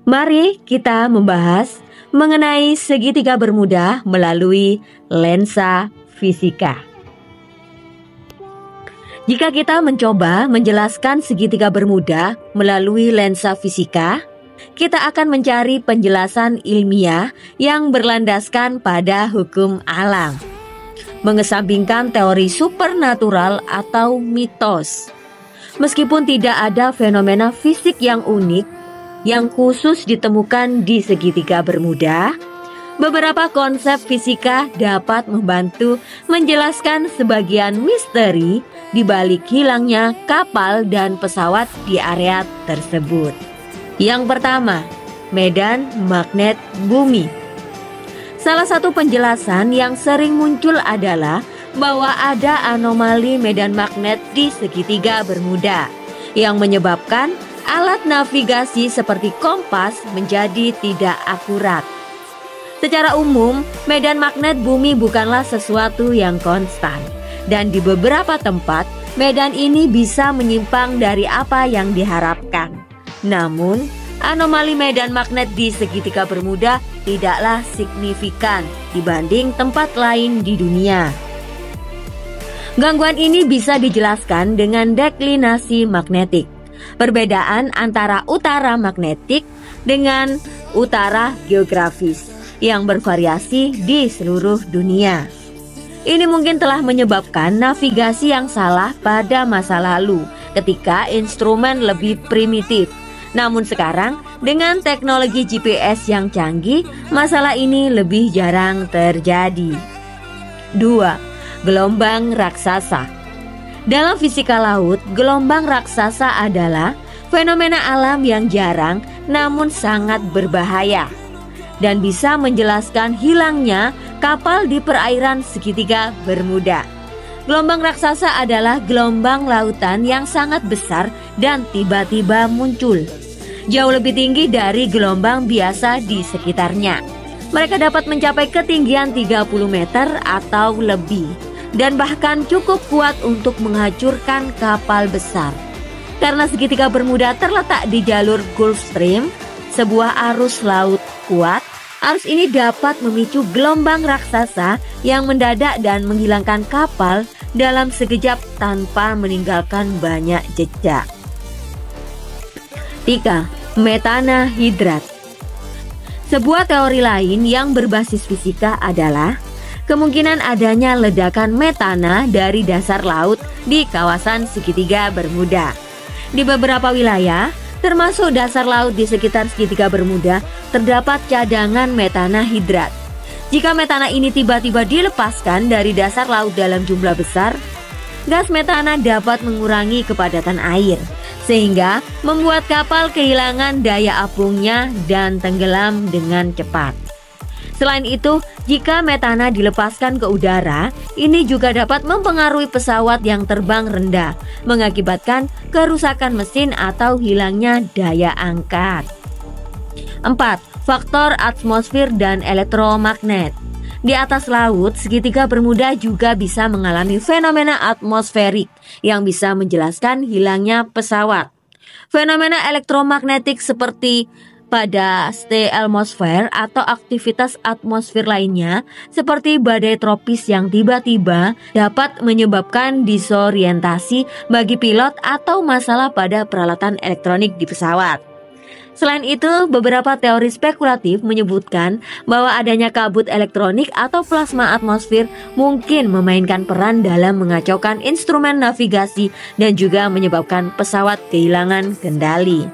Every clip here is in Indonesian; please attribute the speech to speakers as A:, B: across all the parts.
A: Mari kita membahas mengenai segitiga bermuda melalui lensa fisika. Jika kita mencoba menjelaskan segitiga bermuda melalui lensa fisika, kita akan mencari penjelasan ilmiah yang berlandaskan pada hukum alam, mengesampingkan teori supernatural atau mitos. Meskipun tidak ada fenomena fisik yang unik yang khusus ditemukan di segitiga bermuda, beberapa konsep fisika dapat membantu menjelaskan sebagian misteri di balik hilangnya kapal dan pesawat di area tersebut. Yang pertama, medan magnet bumi. Salah satu penjelasan yang sering muncul adalah bahwa ada anomali medan magnet di segitiga bermuda yang menyebabkan alat navigasi seperti kompas menjadi tidak akurat. Secara umum, medan magnet bumi bukanlah sesuatu yang konstan, dan di beberapa tempat, medan ini bisa menyimpang dari apa yang diharapkan. Namun, anomali medan magnet di segitiga bermuda tidaklah signifikan dibanding tempat lain di dunia. Gangguan ini bisa dijelaskan dengan deklinasi magnetik, perbedaan antara utara magnetik dengan utara geografis yang bervariasi di seluruh dunia. Ini mungkin telah menyebabkan navigasi yang salah pada masa lalu ketika instrumen lebih primitif. Namun sekarang dengan teknologi GPS yang canggih, masalah ini lebih jarang terjadi. 2. Gelombang raksasa. Dalam fisika laut, gelombang raksasa adalah fenomena alam yang jarang namun sangat berbahaya dan bisa menjelaskan hilangnya kapal di perairan segitiga bermuda. Gelombang raksasa adalah gelombang lautan yang sangat besar dan tiba-tiba muncul, jauh lebih tinggi dari gelombang biasa di sekitarnya. Mereka dapat mencapai ketinggian 30 meter atau lebih, dan bahkan cukup kuat untuk menghancurkan kapal besar. Karena segitiga bermuda terletak di jalur Gulf Stream, sebuah arus laut kuat, arus ini dapat memicu gelombang raksasa yang mendadak dan menghilangkan kapal dalam sekejap tanpa meninggalkan banyak jejak. 3. Metana hidrat. Sebuah teori lain yang berbasis fisika adalah kemungkinan adanya ledakan metana dari dasar laut di kawasan segitiga bermuda. Di beberapa wilayah, termasuk dasar laut di sekitar segitiga bermuda, terdapat cadangan metana hidrat. Jika metana ini tiba-tiba dilepaskan dari dasar laut dalam jumlah besar, gas metana dapat mengurangi kepadatan air, sehingga membuat kapal kehilangan daya apungnya dan tenggelam dengan cepat. Selain itu, jika metana dilepaskan ke udara, ini juga dapat mempengaruhi pesawat yang terbang rendah, mengakibatkan kerusakan mesin atau hilangnya daya angkat. 4. Faktor atmosfer dan elektromagnet. Di atas laut, segitiga bermuda juga bisa mengalami fenomena atmosferik yang bisa menjelaskan hilangnya pesawat. Fenomena elektromagnetik seperti pada stealmosfer atau aktivitas atmosfer lainnya seperti badai tropis yang tiba-tiba dapat menyebabkan disorientasi bagi pilot atau masalah pada peralatan elektronik di pesawat. Selain itu, beberapa teori spekulatif menyebutkan bahwa adanya kabut elektronik atau plasma atmosfer mungkin memainkan peran dalam mengacaukan instrumen navigasi dan juga menyebabkan pesawat kehilangan kendali.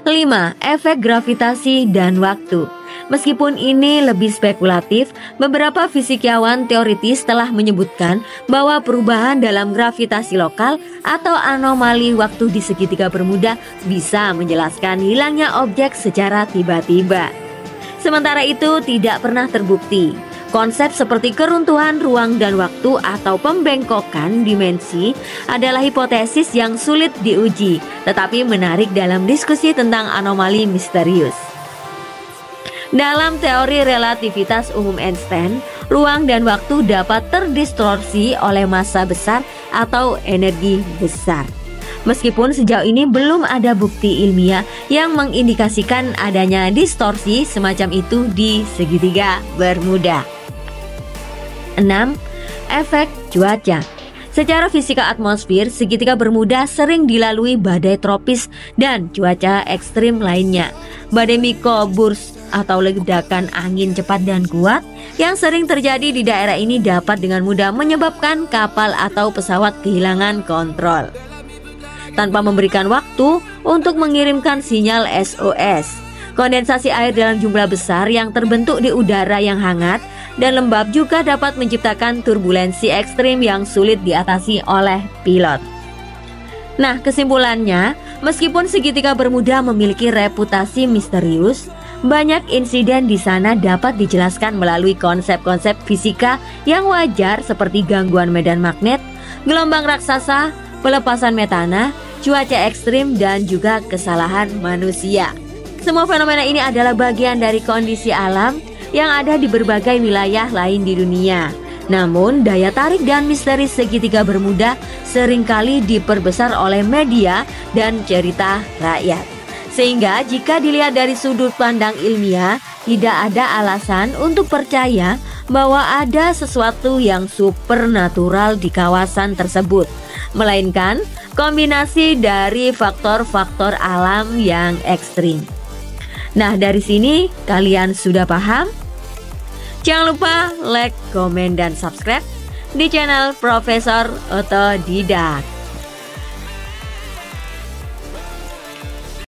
A: 5. Efek gravitasi dan waktu. Meskipun ini lebih spekulatif, beberapa fisikawan teoritis telah menyebutkan bahwa perubahan dalam gravitasi lokal atau anomali waktu di segitiga bermuda bisa menjelaskan hilangnya objek secara tiba-tiba. Sementara itu tidak pernah terbukti. Konsep seperti keruntuhan ruang dan waktu atau pembengkokan dimensi adalah hipotesis yang sulit diuji, tetapi menarik dalam diskusi tentang anomali misterius. Dalam teori relativitas umum Einstein, ruang dan waktu dapat terdistorsi oleh massa besar atau energi besar. Meskipun sejauh ini belum ada bukti ilmiah yang mengindikasikan adanya distorsi semacam itu di segitiga Bermuda. 6. Efek cuaca. Secara fisika atmosfer, segitiga Bermuda sering dilalui badai tropis dan cuaca ekstrim lainnya. Badai mikroburst atau ledakan angin cepat dan kuat yang sering terjadi di daerah ini dapat dengan mudah menyebabkan kapal atau pesawat kehilangan kontrol tanpa memberikan waktu untuk mengirimkan sinyal SOS. Kondensasi air dalam jumlah besar yang terbentuk di udara yang hangat dan lembab juga dapat menciptakan turbulensi ekstrim yang sulit diatasi oleh pilot. Nah, kesimpulannya, meskipun segitiga Bermuda memiliki reputasi misterius, banyak insiden di sana dapat dijelaskan melalui konsep-konsep fisika yang wajar seperti gangguan medan magnet, gelombang raksasa, pelepasan metana, cuaca ekstrim, dan juga kesalahan manusia. Semua fenomena ini adalah bagian dari kondisi alam yang ada di berbagai wilayah lain di dunia. Namun, daya tarik dan misteri segitiga Bermuda seringkali diperbesar oleh media dan cerita rakyat. Sehingga jika dilihat dari sudut pandang ilmiah, tidak ada alasan untuk percaya bahwa ada sesuatu yang supernatural di kawasan tersebut, melainkan kombinasi dari faktor-faktor alam yang ekstrim. Nah, dari sini kalian sudah paham? Jangan lupa like, komen, dan subscribe di channel Profesor Otodidak.